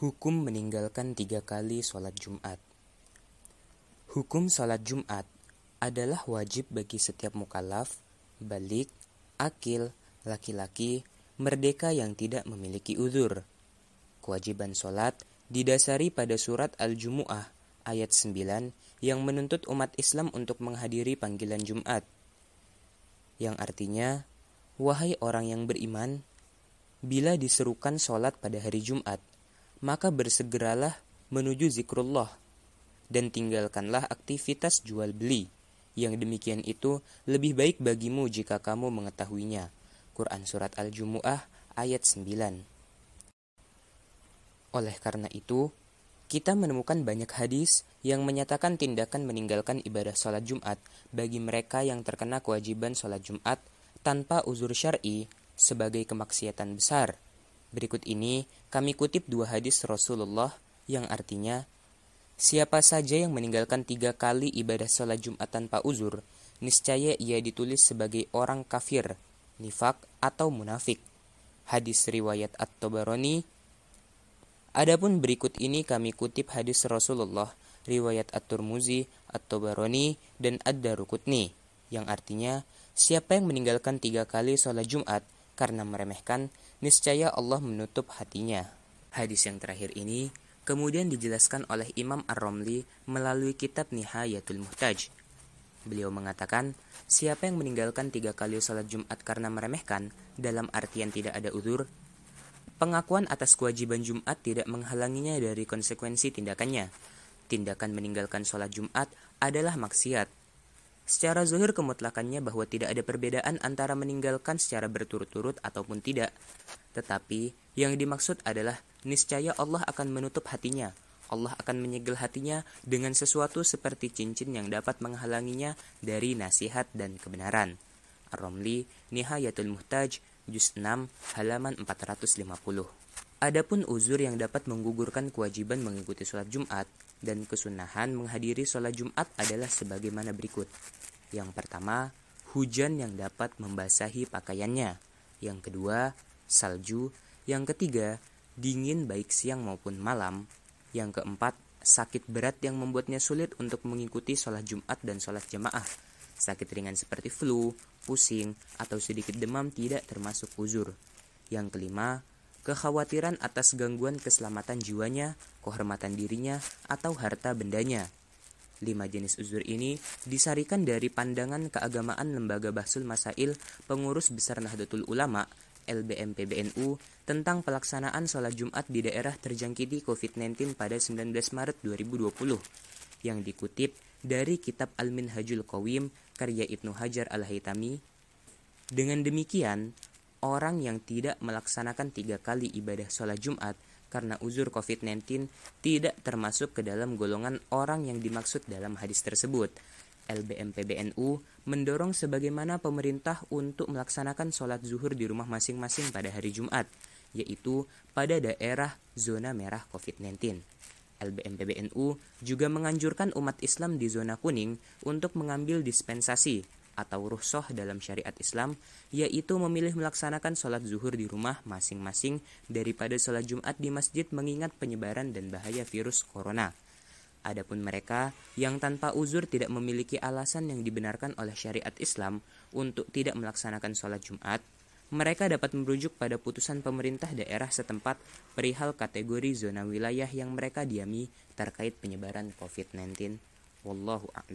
Hukum meninggalkan 3 kali sholat Jumat. Hukum sholat Jumat adalah wajib bagi setiap mukallaf, balik, akil, laki-laki, merdeka yang tidak memiliki uzur. Kewajiban sholat didasari pada surat Al-Jumu'ah ayat 9 yang menuntut umat Islam untuk menghadiri panggilan Jumat. Yang artinya, wahai orang yang beriman, bila diserukan sholat pada hari Jumat, maka bersegeralah menuju zikrullah dan tinggalkanlah aktivitas jual beli. Yang demikian itu lebih baik bagimu jika kamu mengetahuinya. Quran Surat Al-Jumu'ah ayat 9. Oleh karena itu, kita menemukan banyak hadis yang menyatakan tindakan meninggalkan ibadah sholat Jumat bagi mereka yang terkena kewajiban sholat Jumat tanpa uzur syar'i sebagai kemaksiatan besar. Berikut ini kami kutip 2 hadis Rasulullah yang artinya, siapa saja yang meninggalkan 3 kali ibadah sholat Jumat tanpa uzur, niscaya ia ditulis sebagai orang kafir, nifak atau munafik. Hadis riwayat At-Tabarani. Adapun berikut ini kami kutip hadis Rasulullah riwayat At-Tirmidzi, At-Tabarani dan Ad-Daruqutni yang artinya, siapa yang meninggalkan 3 kali sholat Jumat karena meremehkan, niscaya Allah menutup hatinya. Hadis yang terakhir ini kemudian dijelaskan oleh Imam Ar-Romli melalui kitab Nihayatul Muhtaj. Beliau mengatakan, siapa yang meninggalkan 3 kali sholat Jumat karena meremehkan, dalam artian tidak ada uzur, pengakuan atas kewajiban Jumat tidak menghalanginya dari konsekuensi tindakannya. Tindakan meninggalkan sholat Jumat adalah maksiat. Secara zuhir kemutlakannya bahwa tidak ada perbedaan antara meninggalkan secara berturut-turut ataupun tidak. Tetapi yang dimaksud adalah niscaya Allah akan menutup hatinya. Allah akan menyegel hatinya dengan sesuatu seperti cincin yang dapat menghalanginya dari nasihat dan kebenaran. Ar-Romli, Nihayatul Muhtaj, Juz 6, halaman 450. Adapun uzur yang dapat menggugurkan kewajiban mengikuti sholat Jumat dan kesunahan menghadiri sholat Jumat adalah sebagaimana berikut. Yang pertama, hujan yang dapat membasahi pakaiannya. Yang kedua, salju. Yang ketiga, dingin baik siang maupun malam. Yang keempat, sakit berat yang membuatnya sulit untuk mengikuti sholat Jumat dan sholat jamaah. Sakit ringan seperti flu, pusing, atau sedikit demam tidak termasuk uzur. Yang kelima, kekhawatiran atas gangguan keselamatan jiwanya, kehormatan dirinya, atau harta bendanya. 5 jenis uzur ini disarikan dari pandangan keagamaan Lembaga Bahsul Masail Pengurus Besar Nahdlatul Ulama LBM PBNU tentang pelaksanaan sholat Jumat di daerah terjangkiti COVID-19 pada 19 Maret 2020 yang dikutip dari kitab Al-Minhajul Qawim karya Ibnu Hajar Al-Haytami. Dengan demikian, orang yang tidak melaksanakan 3 kali ibadah sholat Jumat karena uzur COVID-19 tidak termasuk ke dalam golongan orang yang dimaksud dalam hadis tersebut. LBM PBNU mendorong sebagaimana pemerintah untuk melaksanakan sholat zuhur di rumah masing-masing pada hari Jumat, yaitu pada daerah zona merah COVID-19. LBM PBNU juga menganjurkan umat Islam di zona kuning untuk mengambil dispensasi atau rukhsah dalam syariat Islam, yaitu memilih melaksanakan sholat zuhur di rumah masing-masing daripada sholat Jumat di masjid mengingat penyebaran dan bahaya virus corona. Adapun mereka yang tanpa uzur tidak memiliki alasan yang dibenarkan oleh syariat Islam untuk tidak melaksanakan sholat Jumat, mereka dapat merujuk pada putusan pemerintah daerah setempat perihal kategori zona wilayah yang mereka diami terkait penyebaran COVID-19. Wallahu a'lam.